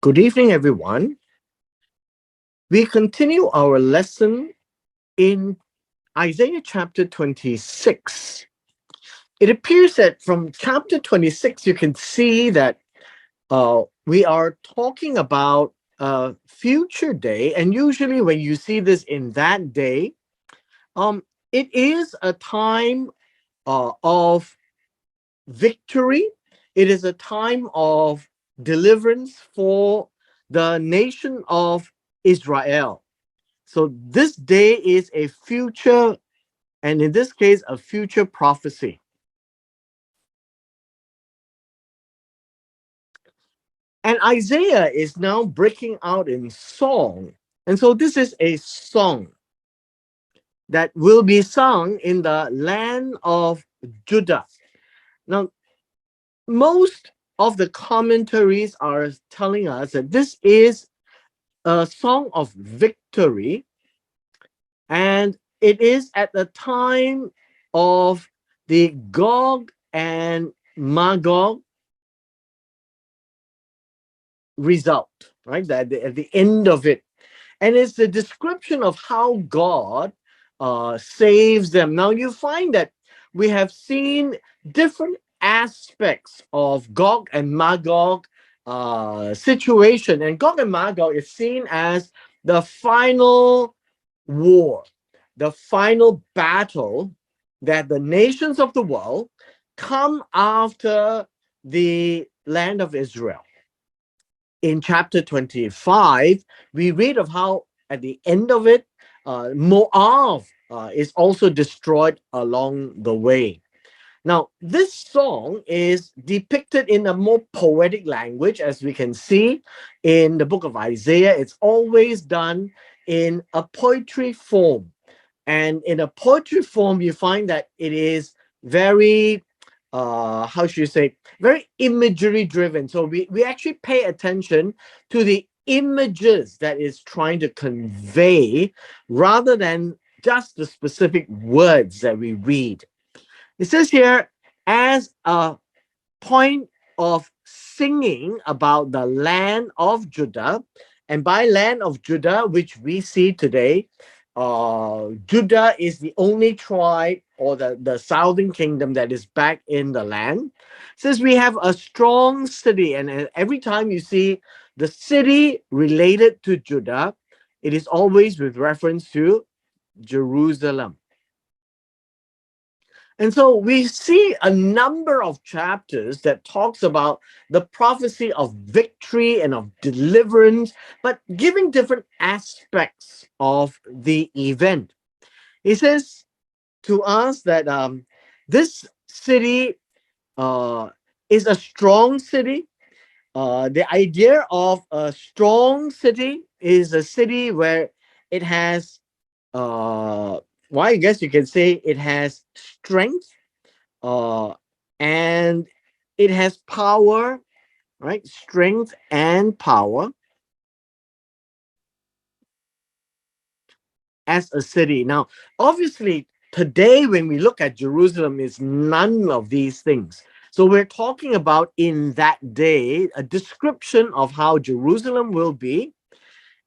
Good evening, everyone. We continue our lesson in Isaiah chapter 26. It appears that from chapter 26, you can see that we are talking about a future day. And usually, when you see this in that day, um, it is a time of victory, it is a time of deliverance for the nation of Israel. So this day is a future, and in this case, a future prophecy. And Isaiah is now breaking out in song. And so this is a song that will be sung in the land of Judah. Now, most of the commentaries are telling us that this is a song of victory, and it is at the time of the Gog and Magog result, right? That at the end of it, and it's the description of how God saves them. Now you find that we have seen different aspects of Gog and Magog situation, and Gog and Magog is seen as the final war, the final battle that the nations of the world come after the land of Israel. In chapter 25, we read of how at the end of it, Moab is also destroyed along the way. Now, this song is depicted in a more poetic language, as we can see in the book of Isaiah. It's always done in a poetry form. And in a poetry form, you find that it is very, how should you say, very imagery driven. So we actually pay attention to the images that is trying to convey rather than just the specific words that we read. It says here, as a point of singing about the land of Judah, and by land of Judah, which we see today, Judah is the only tribe or the southern kingdom that is back in the land. It says we have a strong city, and every time you see the city related to Judah, it is always with reference to Jerusalem. And so we see a number of chapters that talks about the prophecy of victory and of deliverance, but giving different aspects of the event. He says to us that this city is a strong city. The idea of a strong city is a city where it has, well, I guess you can say it has strength, uh, and it has power, right? Strength and power as a city. Now, obviously, today when we look at Jerusalem, is none of these things. So we're talking about in that day a description of how Jerusalem will be,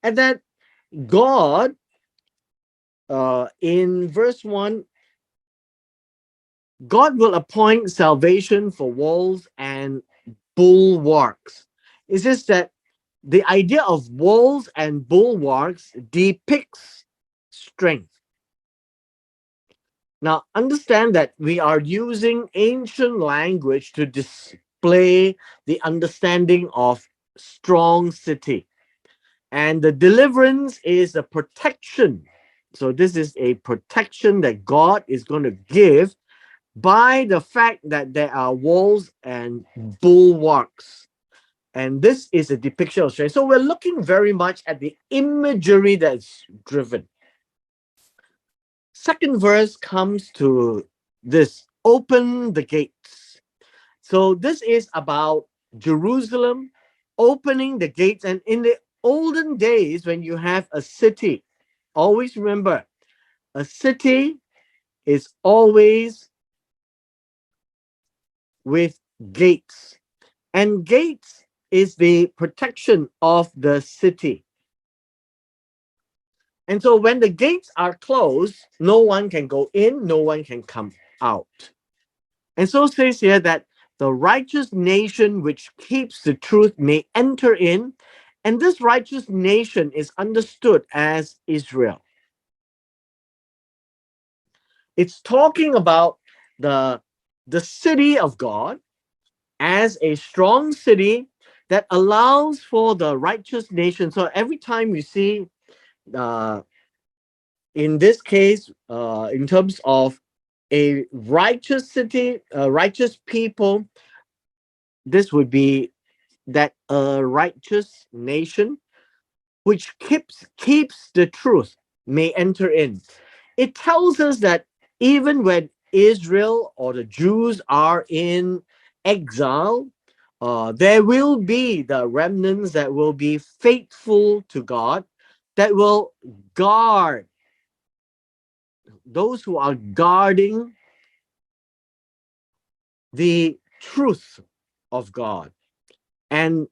and that God, in verse 1, God will appoint salvation for walls and bulwarks. It's just that the idea of walls and bulwarks depicts strength. Now, understand that we are using ancient language to display the understanding of strong city. And the deliverance is a protection. So, this is a protection that God is going to give by the fact that there are walls and bulwarks. And this is a depiction of strength. So we're looking very much at the imagery that's driven. Second verse comes to this: open the gates. So this is about Jerusalem opening the gates. And in the olden days, when you have a city, always remember, a city is always with gates. And gates is the protection of the city. And so when the gates are closed, no one can go in, no one can come out. And so it says here that the righteous nation which keeps the truth may enter in, and this righteous nation is understood as Israel. It's talking about the, the city of God as a strong city that allows for the righteous nation. So every time you see, uh, in this case, in terms of a righteous city, righteous people, this would be that a righteous nation which keeps the truth may enter in. It tells us that even when Israel or the Jews are in exile, there will be the remnants that will be faithful to God, that will guard, those who are guarding the truth of God. And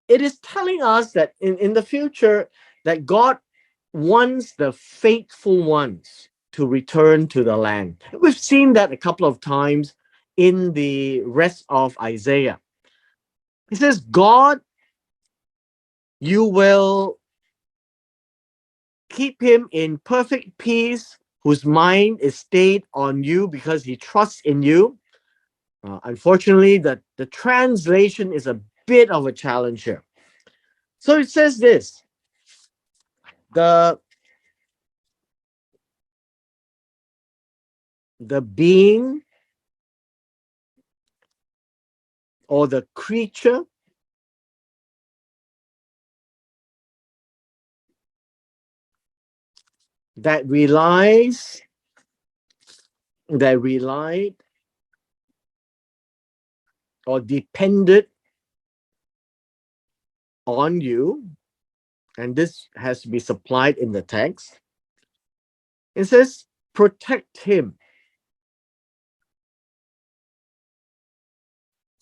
it is telling us that in the future that God wants the faithful ones to return to the land. We've seen that a couple of times in the rest of Isaiah. He says, God, you will keep him in perfect peace, whose mind is stayed on you because he trusts in you. Unfortunately, the translation is a bit of a challenge here. So it says this, the being or the creature that relied or depended on you, and this has to be supplied in the text. It says, protect him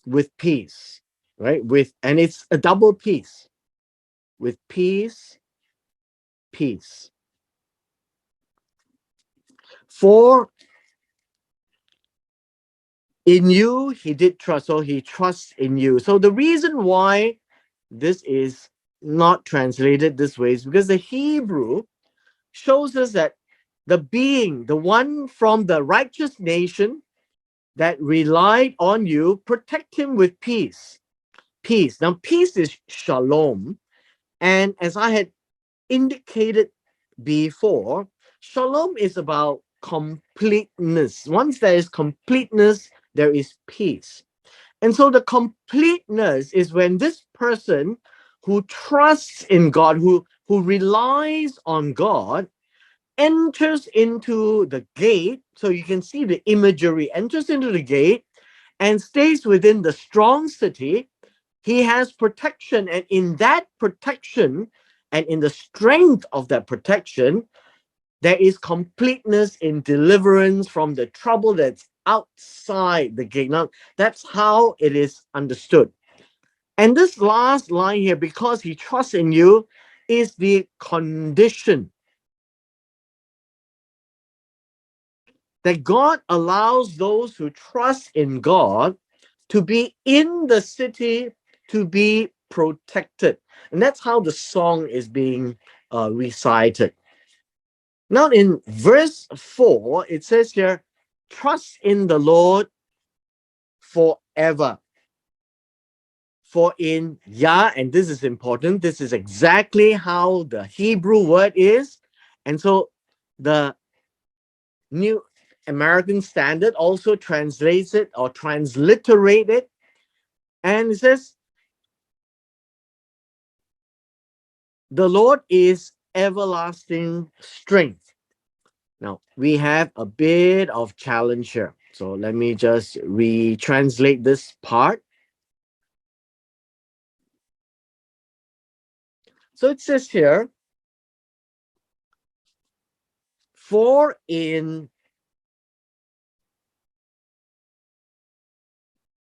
with peace, right? And it's a double peace. With peace, peace. For in you he did trust, so he trusts in you. So the reason why this is not translated this way is because the Hebrew shows us that the being, the one from the righteous nation that relied on you, protect him with peace. Peace. Now, peace is shalom. And as I had indicated before, shalom is about completeness. Once there is completeness, there is peace. And so the completeness is when this person who trusts in God, who relies on God, enters into the gate. So you can see the imagery, enters into the gate and stays within the strong city. He has protection, and in that protection and in the strength of that protection, there is completeness in deliverance from the trouble that's outside the gate. Now, that's how it is understood. And this last line here, because he trusts in you, is the condition that God allows those who trust in God to be in the city, to be protected. And that's how the song is being recited. Now, in verse 4, it says here, trust in the Lord forever. For in Yah, and this is important, this is exactly how the Hebrew word is. And so the New American Standard also translates it or transliterate it. And it says, the Lord is everlasting strength. Now, we have a bit of challenge here. So let me just retranslate this part. So it says here, for in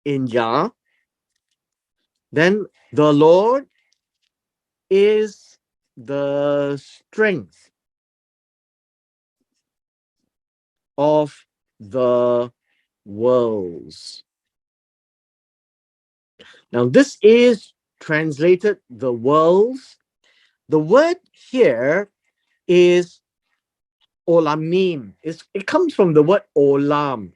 Yah, Then the Lord is the strength of the worlds. Now, this is translated the worlds. The word here is olamim. It comes from the word olam.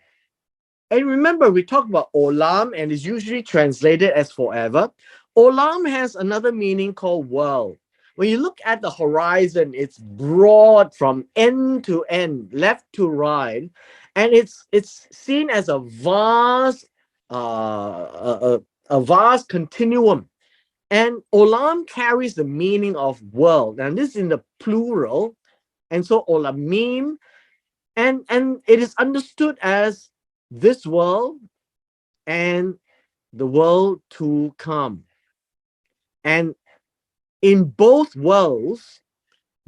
And remember, we talked about olam and is usually translated as forever. Olam has another meaning called world. When you look at the horizon, it's broad from end to end, left to right, and it's seen as a vast, a vast continuum. And olam carries the meaning of world, and this is in the plural, and so olamim, and it is understood as this world and the world to come. And in both worlds,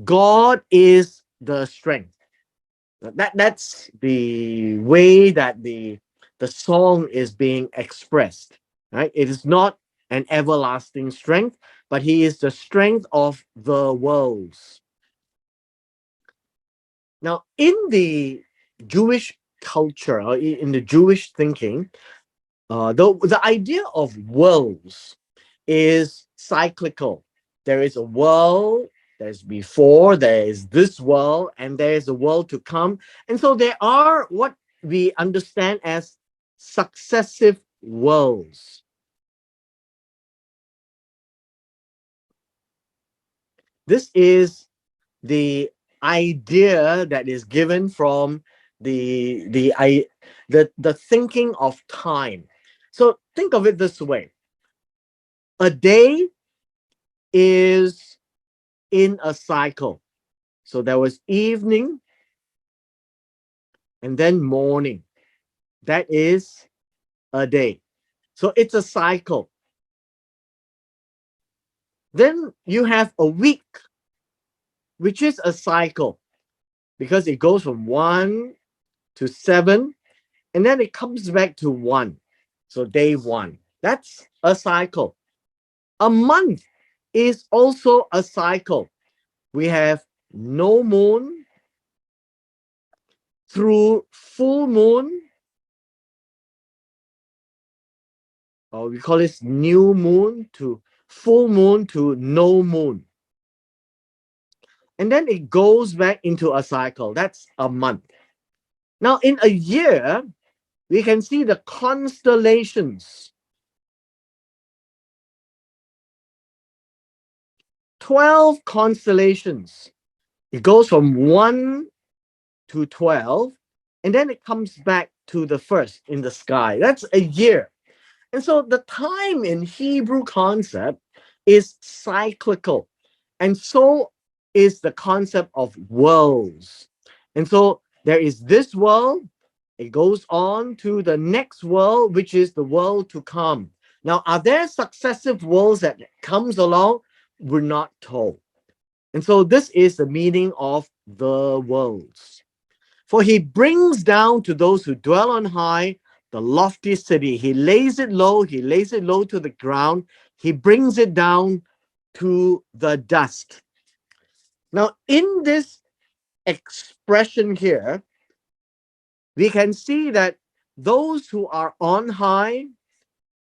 God is the strength. That's the way that the song is being expressed. Right? It is not an everlasting strength, but he is the strength of the worlds. Now, in the Jewish culture, or in the Jewish thinking, the idea of worlds is cyclical. There is a world, there's before, there is this world, and there is a world to come. And so there are what we understand as successive worlds. This is the idea that is given from the thinking of time. So think of it this way: a day is in a cycle. So there was evening and then morning. That is a day. So it's a cycle. Then you have a week, which is a cycle because it goes from 1 to 7 and then it comes back to 1. So day 1. That's a cycle. A month is also a cycle. We have no moon through full moon, or we call this new moon, to full moon to no moon. And then it goes back into a cycle. That's a month. Now, in a year, we can see the constellations. 12 constellations. It goes from 1 to 12, and then it comes back to the first in the sky. That's a year. And so the time in Hebrew concept is cyclical. And so is the concept of worlds. And so there is this world, it goes on to the next world, which is the world to come. Now, are there successive worlds that comes along? We're not told. And so this is the meaning of the worlds. For he brings down to those who dwell on high the lofty city. He lays it low, he lays it low to the ground, he brings it down to the dust. Now, in this expression here, we can see that those who are on high,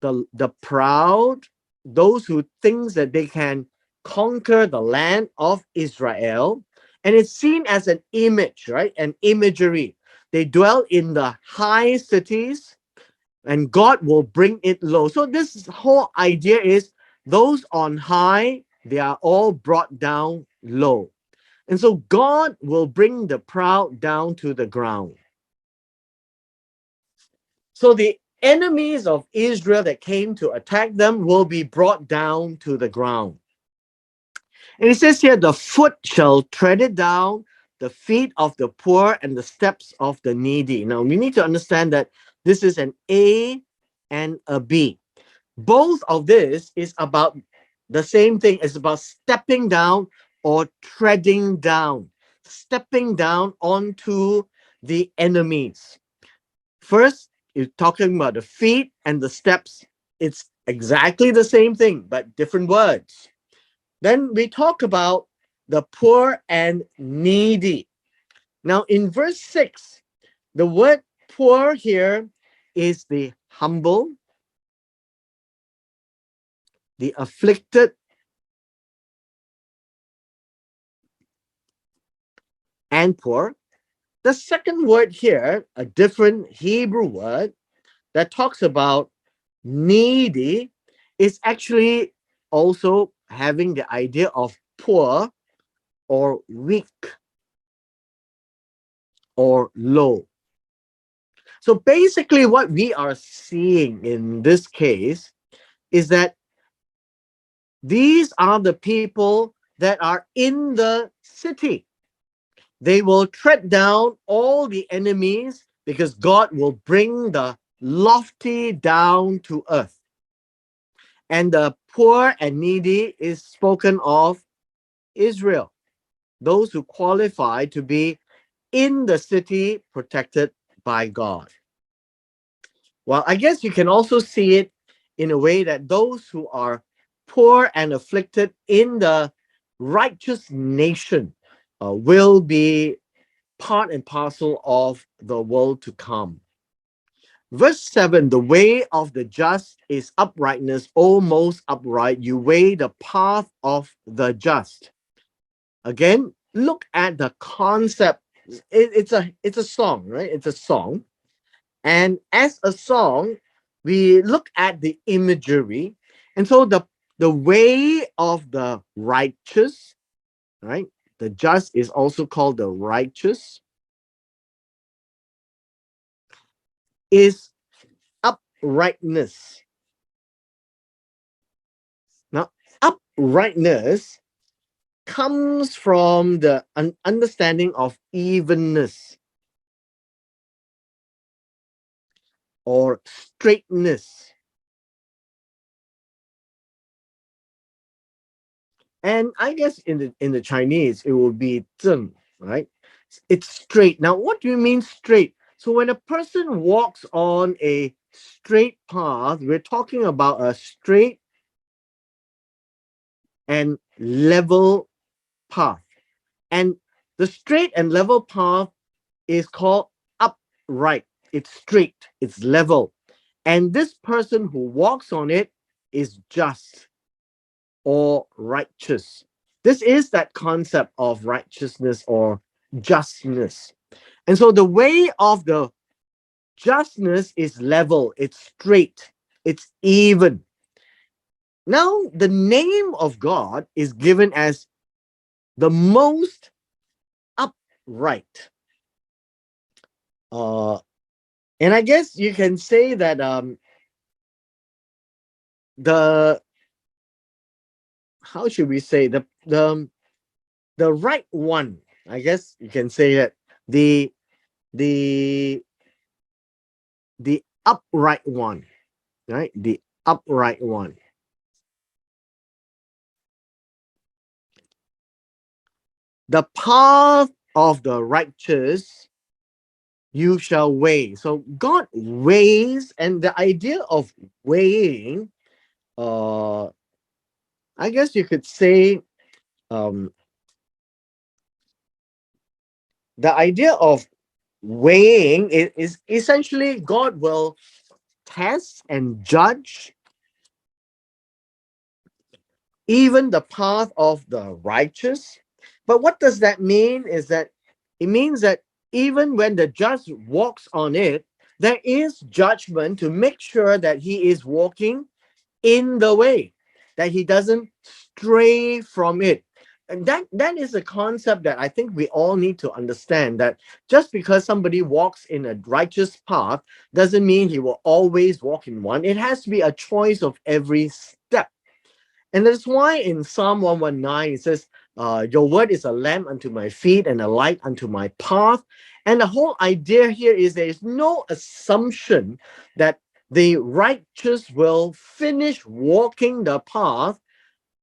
the proud, those who think that they can conquer the land of Israel, and it's seen as an image, right? An imagery. They dwell in the high cities, and God will bring it low. So this whole idea is those on high, they are all brought down low. And so God will bring the proud down to the ground. So the enemies of Israel that came to attack them will be brought down to the ground. And it says here, the foot shall tread it down, the feet of the poor and the steps of the needy. Now, we need to understand that this is an A and a B. Both of this is about the same thing. It's about stepping down or treading down, stepping down onto the enemies. First, you're talking about the feet and the steps. It's Exactly the same thing, but different words. Then we talk about the poor and needy. Now, in verse 6, the word poor here is the humble, the afflicted, and poor. The second word here, a different Hebrew word that talks about needy, is actually also having the idea of poor or weak or low. So basically, what we are seeing in this case is that these are the people that are in the city. They will tread down all the enemies because God will bring the lofty down to earth. And the poor and needy is spoken of Israel, those who qualify to be in the city protected by God. Well, I guess you can also see it in a way that those who are poor and afflicted in the righteous nation will be part and parcel of the world to come. Verse 7, the way of the just is uprightness, almost upright. You weigh the path of the just. Again, look at the concept. It's a song, right? It's a song. And as a song, we look at the imagery. And so the way of the righteous, right? The just is also called the righteous, is uprightness. Now, uprightness comes from the understanding of evenness or straightness. And I guess in the Chinese, it will be 正, right? It's straight. Now, what do you mean straight? So when a person walks on a straight path, we're talking about a straight and level path. And the straight and level path is called upright. It's straight, it's level. And this person who walks on it is just or righteous. This is that concept of righteousness or justness. And so the way of the justness is level, it's straight, it's even. Now, the name of God is given as the most upright. Uh, and I guess you can say that the how should we say the right one. I guess you can say that the the the upright one, right? The upright one. The path of the righteous you shall weigh. So God weighs, and the idea of weighing, uh, I guess you could say, um, the idea of weighing is essentially God will test and judge even the path of the righteous. But what does that mean? Is that it means that even when the judge walks on it, there is judgment to make sure that he is walking in the way, that he doesn't stray from it. And that is a concept that I think we all need to understand, that just because somebody walks in a righteous path doesn't mean he will always walk in one. It has to be a choice of every step. And that's why in Psalm 119 it says, your word is a lamp unto my feet and a light unto my path. And the whole idea here is there is no assumption that the righteous will finish walking the path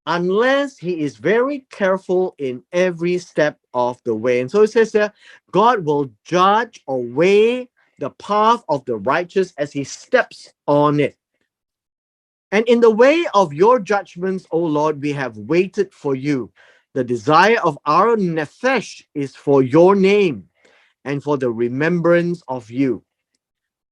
unless he is very careful in every step of the way. And so it says there, God will judge or weigh the path of the righteous as he steps on it. And in the way of your judgments, O Lord, we have waited for you. The desire of our nephesh is for your name and for the remembrance of you.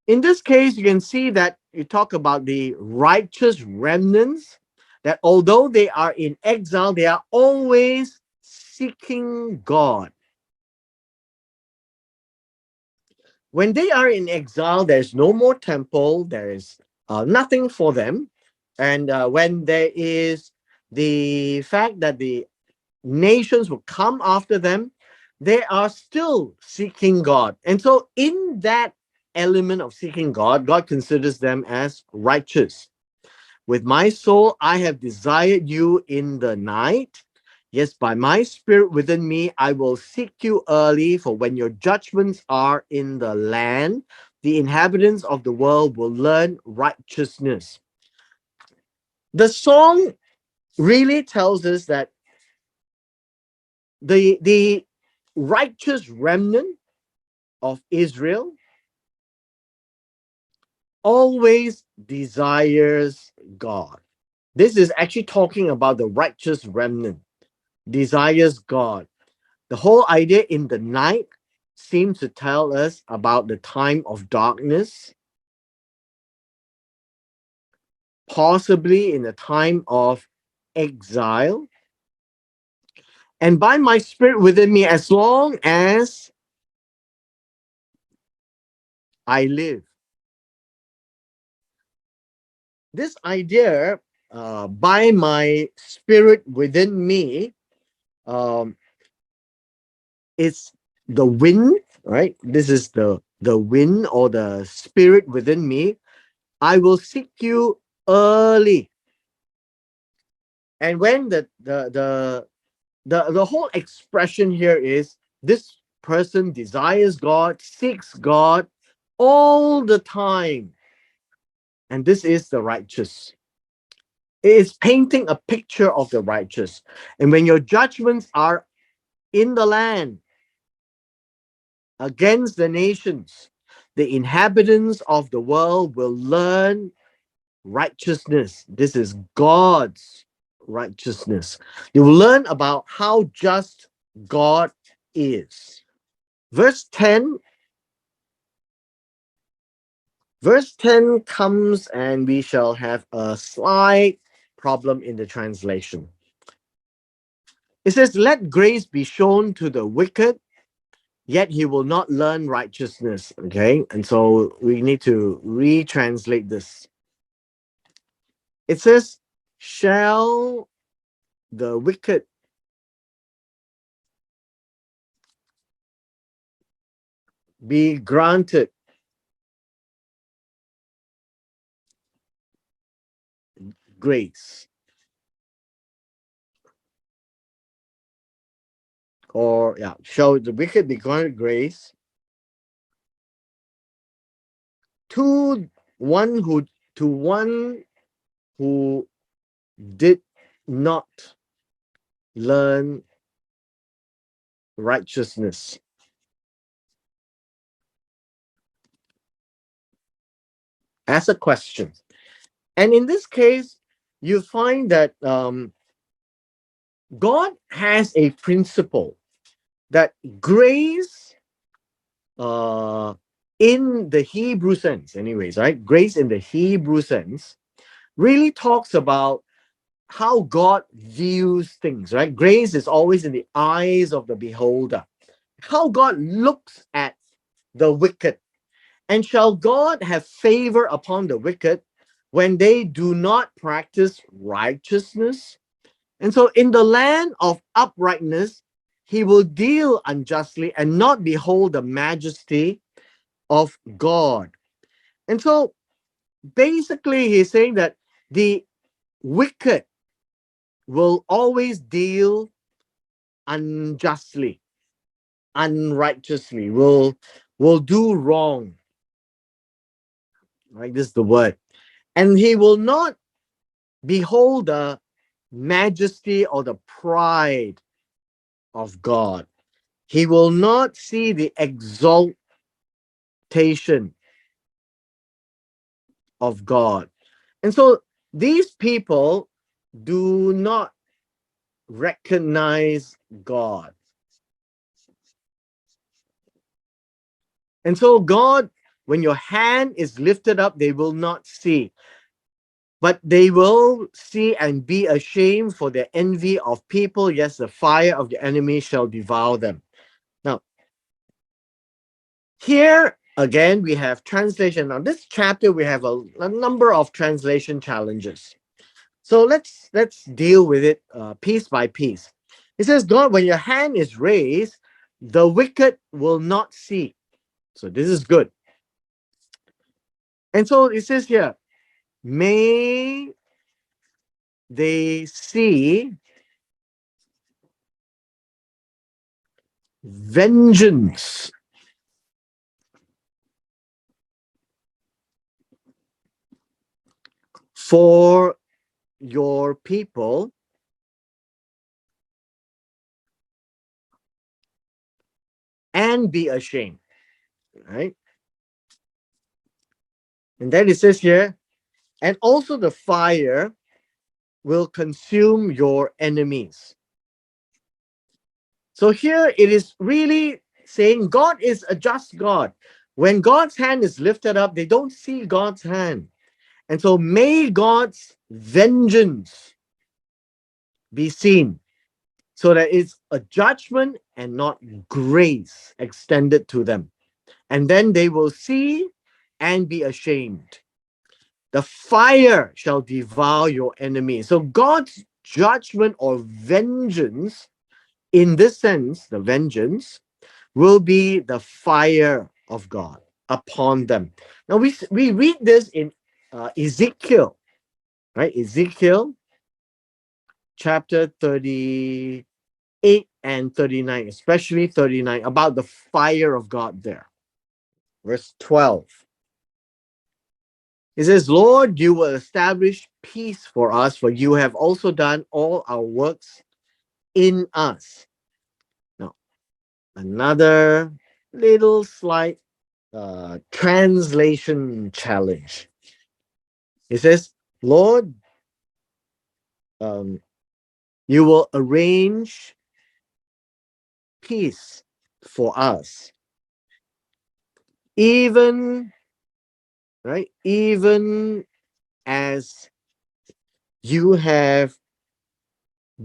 In this case, you can see that you talk about the righteous remnants, that although they are in exile, they are always seeking God. When they are in exile, there's no more temple, there is nothing for them. And when there is the fact that the nations will come after them, they are still seeking God. And so, in that element of seeking God, God considers them as righteous. With my soul, I have desired you in the night. Yes, by my spirit within me, I will seek you early, for when your judgments are in the land, the inhabitants of the world will learn righteousness. The song really tells us that the righteous remnant of Israel always desires God. This is actually talking about the righteous remnant, desires God. The whole idea in the night seems to tell us about the time of darkness, possibly in the time of exile. And by my spirit within me, as long as I live. This idea, by my spirit within me, um, is the wind, right? This is the wind or the spirit within me. I will seek you early. And when the whole expression here is this person desires God, seeks God all the time. And this is the righteous. It is painting a picture of the righteous. And when your judgments are in the land against the nations, the inhabitants of the world will learn righteousness. This is God's righteousness. You will learn about how just God is. Verse 10, verse 10 comes and we shall have a slight problem in the translation. It says, let grace be shown to the wicked, yet he will not learn righteousness. Okay. And so we need to retranslate this. It says, shall the wicked be granted grace? Or, yeah, shall the wicked be granted grace to one who to one who did not learn righteousness? As a question. And in this case, you find that God has a principle that grace, uh, in the Hebrew sense, anyways, right? Grace in the Hebrew sense really talks about how God views things, right? Grace is always in the eyes of the beholder. How God looks at the wicked. And shall God have favor upon the wicked when they do not practice righteousness? And so, in the land of uprightness, he will deal unjustly and not behold the majesty of God. And so, basically, he's saying that the wicked will always deal unjustly, unrighteously, will do wrong. Right? This is the word. And he will not behold the majesty or the pride of God. He will not see the exaltation of God. And so these people do not recognize God. And so, God, when your hand is lifted up, they will not see, but they will see and be ashamed for their envy of people. Yes, the fire of the enemy shall devour them. Now, here again, we have translation. Now, this chapter, we have a number of translation challenges. So let's deal with it piece by piece. It says, God, when your hand is raised, the wicked will not see. So this is good. And so it says here, may they see vengeance for your people and be ashamed. Right? And then it says here, and also the fire will consume your enemies. So here it is really saying God is a just God. When God's hand is lifted up, they don't see God's hand. And so may God's vengeance be seen so that it's a judgment and not grace extended to them. And then they will see and be ashamed. The fire shall devour your enemy. So God's judgment or vengeance, in this sense, the vengeance, will be the fire of God upon them. Now we read this in Ezekiel, right? Ezekiel chapter 38 and 39, especially 39, about the fire of God there. Verse 12. It says, Lord, you will establish peace for us, for you have also done all our works in us. Now, another little slight translation challenge. It says, Lord, um, you will arrange peace for us, even, right, even as you have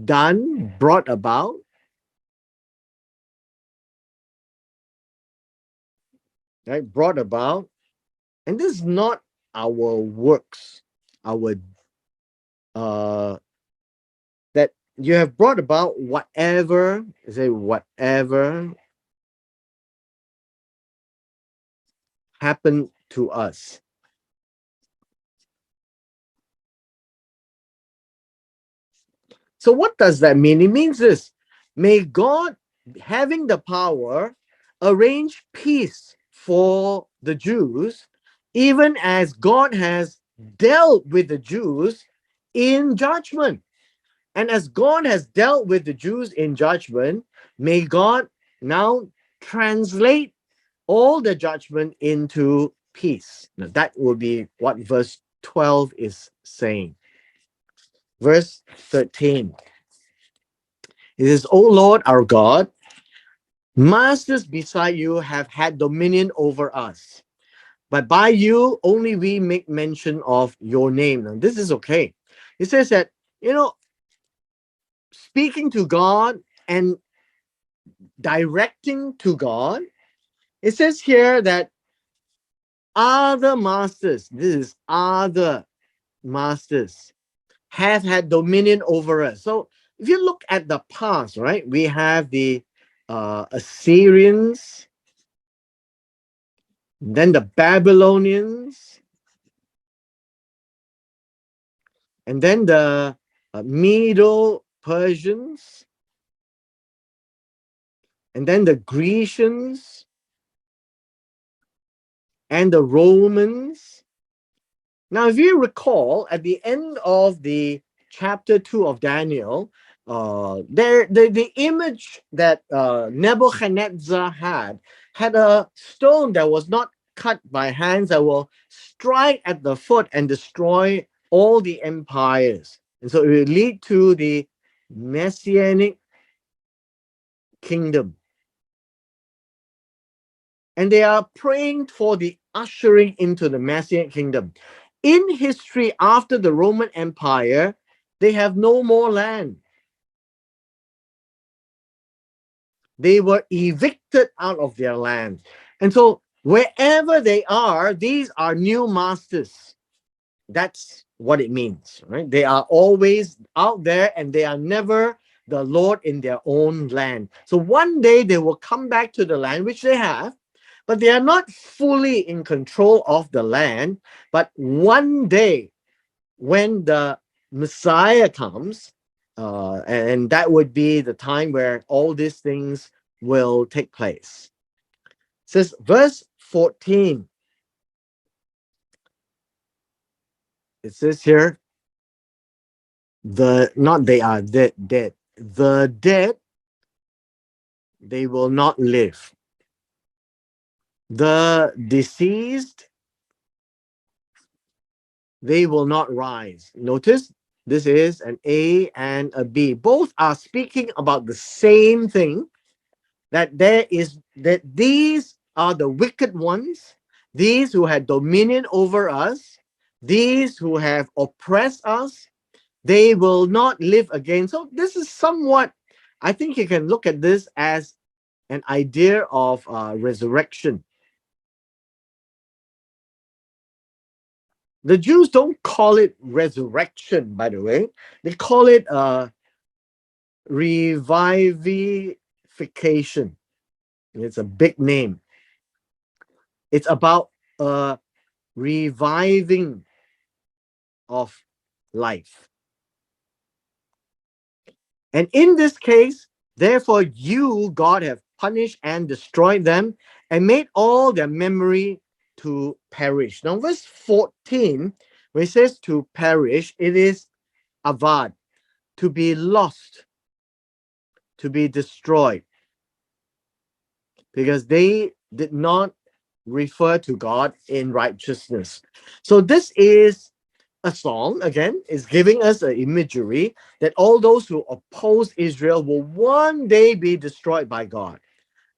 done, brought about, right, brought about, and this is not our works, our that you have brought about whatever, say whatever happened to us. So what does that mean? It means this: may God, having the power, arrange peace for the Jews, even as God has dealt with the Jews in judgment. And as God has dealt with the Jews in judgment, may God now translate all the judgment into peace. Now, that will be what verse 12 is saying. Verse 13. It says, O Lord our God, masters beside you have had dominion over us, but by you only we make mention of your name. Now, this is okay. It says that, speaking to God and directing to God, it says here that other masters, this is other masters, have had dominion over us. So if you look at the past, right, we have the Assyrians, then the Babylonians, and then the Medo Persians, and then the Grecians, and the Romans. Now, if you recall, at the end of the chapter 2 of Daniel, the image that Nebuchadnezzar had a stone that was not cut by hands that will strike at the foot and destroy all the empires. And so it will lead to the Messianic kingdom. And they are praying for the ushering into the Messianic kingdom. In history, after the Roman Empire, they have no more land. They were evicted out of their land. And so wherever they are, these are new masters. That's what it means, right? They are always out there and they are never the Lord in their own land. So one day they will come back to the land, which they have, but they are not fully in control of the land. But one day when the Messiah comes, and that would be the time where all these things will take place. It says, verse 14, it says here, not they are dead, the dead, they will not live. The deceased, they will not rise. Notice this is an A and a B. Both are speaking about the same thing, that these are the wicked ones, these who had dominion over us, these who have oppressed us, they will not live again. So this is somewhat, I think you can look at this as an idea of resurrection. The Jews don't call it resurrection, by the way. They call it revivification. It's a big name. It's about reviving of life. And in this case, therefore, you, God, have punished and destroyed them and made all their memory to perish. Now, verse 14, when it says to perish, it is avad, to be lost, to be destroyed, because they did not refer to God in righteousness. So this is a song, again, is giving us an imagery that all those who oppose Israel will one day be destroyed by God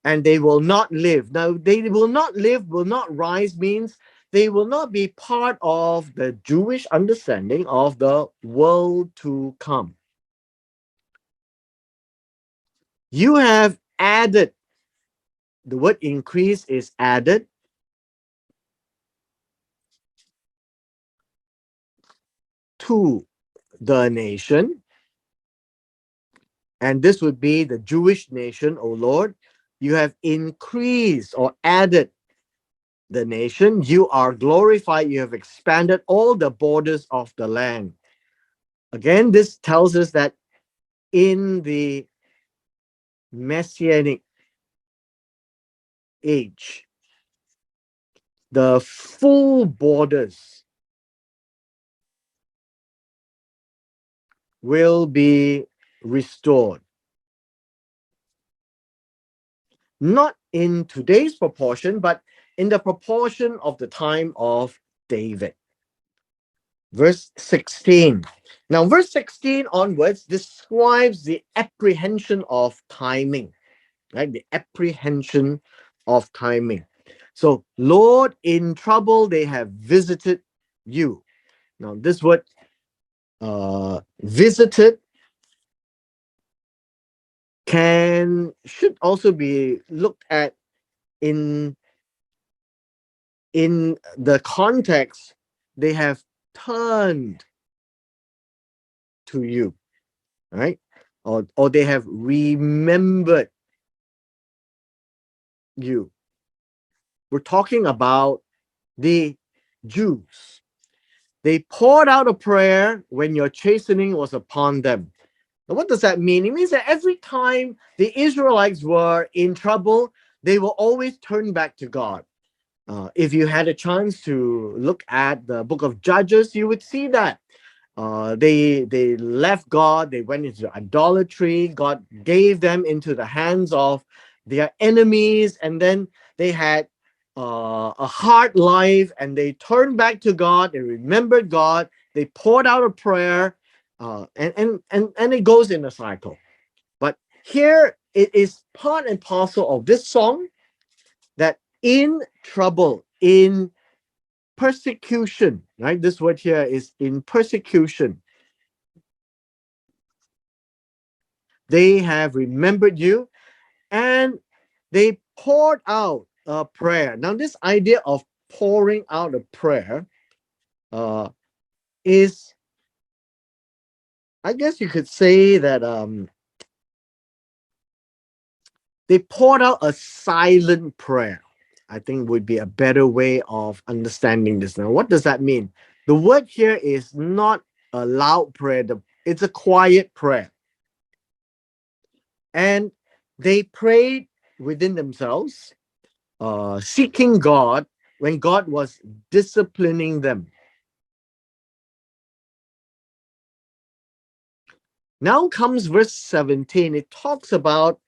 and they will not live. Now, they will not live, will not rise, means they will not be part of the Jewish understanding of the world to come. You have added, the word increase is added to the nation, and this would be the Jewish nation, O Lord. You have increased or added the nation. You are glorified. You have expanded all the borders of the land. Again, this tells us that in the Messianic age, the full borders will be restored. Not in today's proportion, but in the proportion of the time of David. Verse 16. Now, verse 16 onwards describes the apprehension of timing, right? The apprehension of timing. So, Lord, in trouble, they have visited you. Now, this word visited should also be looked at in the context. They have turned to you, right? Or they have remembered you. We're talking about the Jews. They poured out a prayer when your chastening was upon them. Now, what does that mean? It means that every time the Israelites were in trouble, they will always turn back to God. If you had a chance to look at the book of Judges, you would see that they left God, they went into idolatry. God gave them into the hands of their enemies, and then they had a hard life, and they turned back to God. They remembered God. They poured out a prayer, and it goes in a cycle. But here it is part and parcel of this song that in trouble, in persecution, right? This word here is in persecution. They have remembered you, and they poured out a prayer. Now, this idea of pouring out a prayer uh, is, I guess you could say that they poured out a silent prayer. I think would be a better way of understanding this. Now, what does that mean? The word here is not a loud prayer, it's a quiet prayer. And they prayed within themselves, seeking God when God was disciplining them. Now comes verse 17. It talks about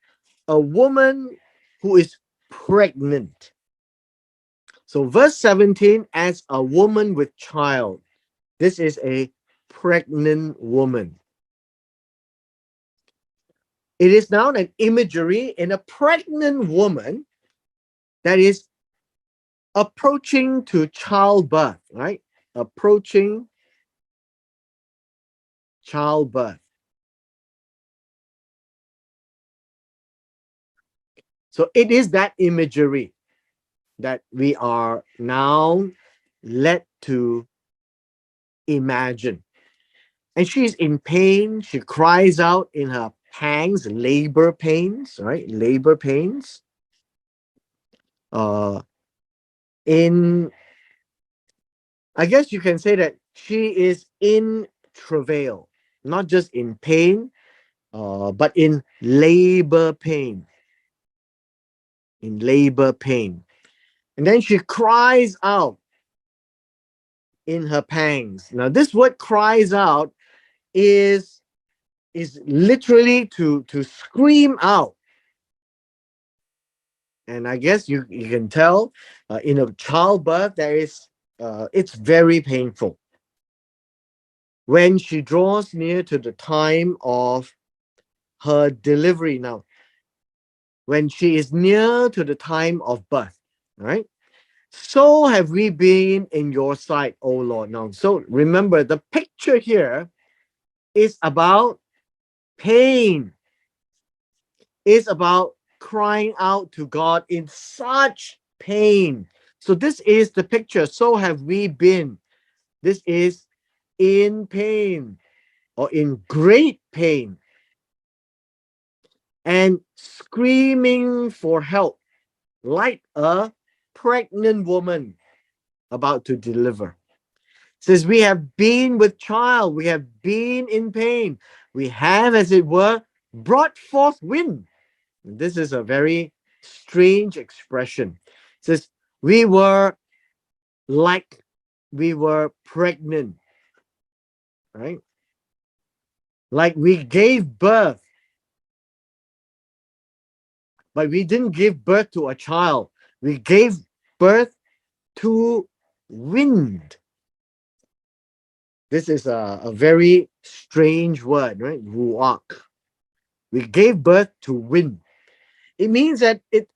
a woman who is pregnant. So, verse 17, as a woman with child, this is a pregnant woman. It is now an imagery in a pregnant woman that is approaching to childbirth, right? Approaching childbirth. So it is that imagery that we are now led to imagine. And she's in pain. She cries out in her pangs, labor pains, right? Labor pains. Uh, in, I guess you can say that she is in travail, not just in pain, but in labor pain. In labor pain. And then she cries out in her pangs. Now, this word cries out is literally to scream out. And I guess you can tell in a childbirth there is it's very painful when she draws near to the time of her delivery. Now, when she is near to the time of birth, right? So have we been in your sight, O Lord. Now, so remember the picture here is about pain, is about crying out to God in such pain. So this is the picture. So have we been. This is in pain or in great pain and screaming for help like a pregnant woman about to deliver. It says, we have been with child, we have been in pain, we have, as it were, brought forth wind. This is a very strange expression. It says, we were like we were pregnant, right? Like we gave birth, but we didn't give birth to a child. We gave birth to wind. This is a very strange word, right? Ruach. We gave birth to wind. It means that it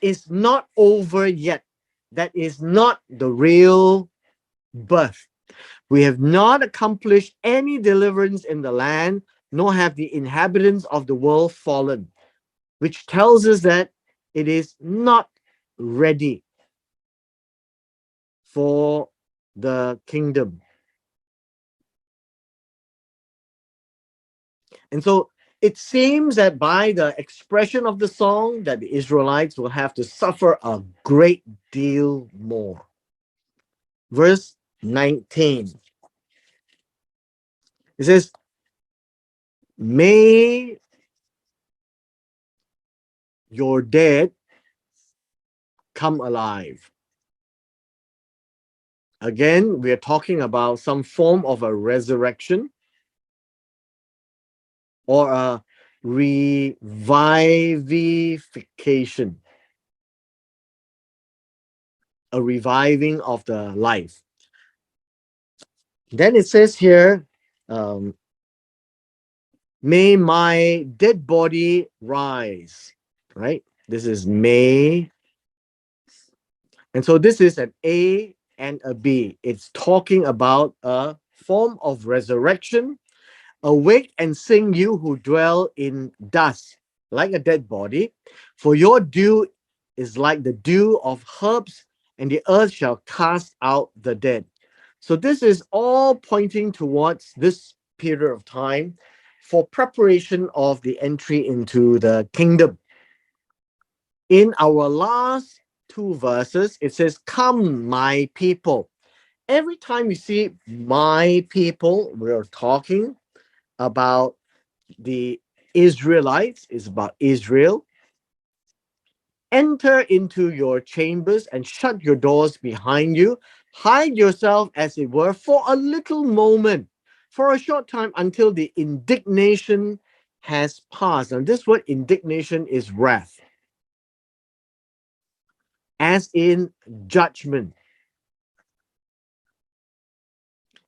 is not over yet. That is not the real birth. We have not accomplished any deliverance in the land, nor have the inhabitants of the world fallen, which tells us that it is not ready for the kingdom. And so it seems that by the expression of the song that the Israelites will have to suffer a great deal more. Verse 19. It says, may your dead come alive. Again, we are talking about some form of a resurrection or a revivification. a reviving of the life. Then it says here, um, may my dead body rise, right? This is may. And so this is an A and a B. It's talking about a form of resurrection. Awake and sing, you who dwell in dust, like a dead body, for your dew is like the dew of herbs, and the earth shall cast out the dead. So this is all pointing towards this period of time for preparation of the entry into the kingdom. In our last two verses, it says, come, my people. Every time we see my people, we're talking about the Israelites, is about Israel. Enter into your chambers and shut your doors behind you. Hide yourself, as it were, for a little moment, for a short time, until the indignation has passed. And this word indignation is wrath, as in judgment.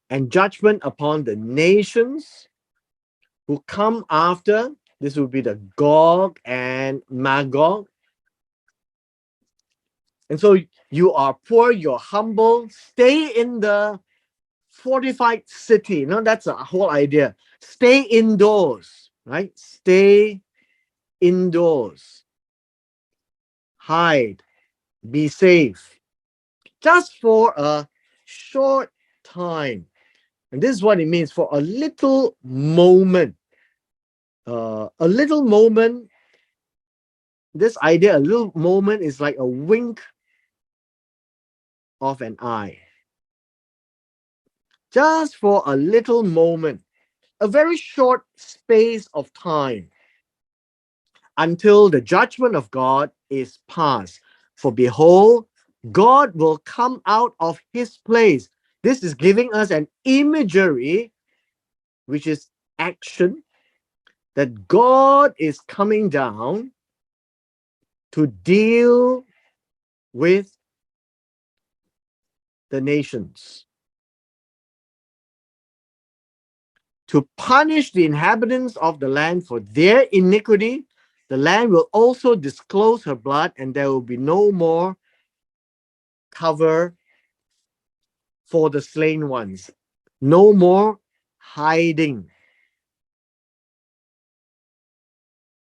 And judgment upon the nations who come after. This will be the Gog and Magog. And so you are poor, you're humble, stay in the fortified city. You know, that's a whole idea. Stay indoors, right? Stay indoors. Hide, be safe, just for a short time. And this is what it means, for a little moment. A little moment, this idea, a little moment is like a wink of an eye. Just for a little moment, a very short space of time, until the judgment of God is past. For behold, God will come out of his place. This is giving us an imagery, which is action, that God is coming down to deal with the nations, to punish the inhabitants of the land for their iniquity. The land will also disclose her blood, and there will be no more cover for the slain ones. No more hiding.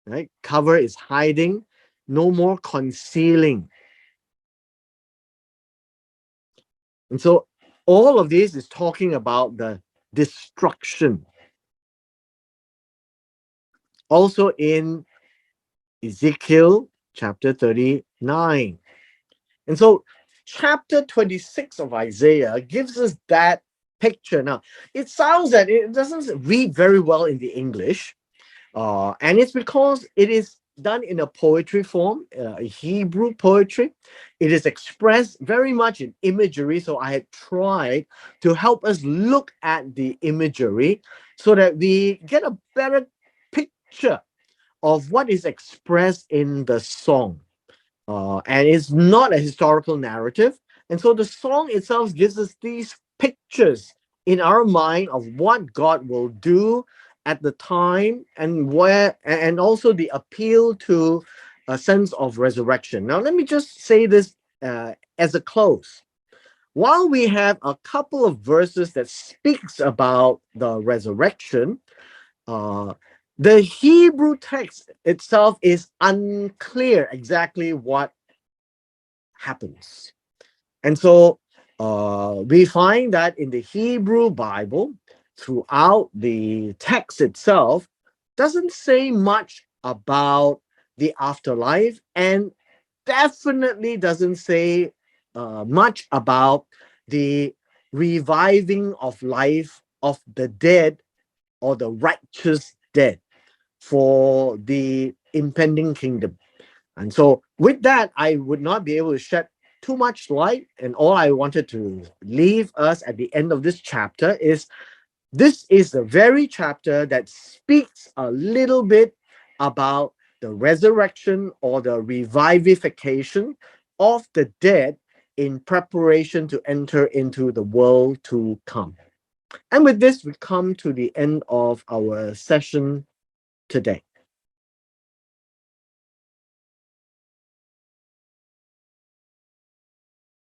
Right? Cover is hiding. No more concealing. And so all of this is talking about the destruction. Also in Ezekiel chapter 39. And so chapter 26 of Isaiah gives us that picture. Now, it sounds that it doesn't read very well in the English, and it's because it is done in a poetry form, Hebrew poetry. It is expressed very much in imagery. So I had tried to help us look at the imagery so that we get a better picture of what is expressed in the song. And it's not a historical narrative. And so the song itself gives us these pictures in our mind of what God will do at the time, and where, and also the appeal to a sense of resurrection. Now, let me just say this as a close. While we have a couple of verses that speaks about the resurrection, uh, the Hebrew text itself is unclear exactly what happens. And so we find that in the Hebrew Bible, throughout the text itself, doesn't say much about the afterlife, and definitely doesn't say much about the reviving of life of the dead, or the righteous dead, for the impending kingdom. And so, with that, I would not be able to shed too much light. And all I wanted to leave us at the end of this chapter is, this is the very chapter that speaks a little bit about the resurrection or the revivification of the dead in preparation to enter into the world to come. And with this, we come to the end of our session today.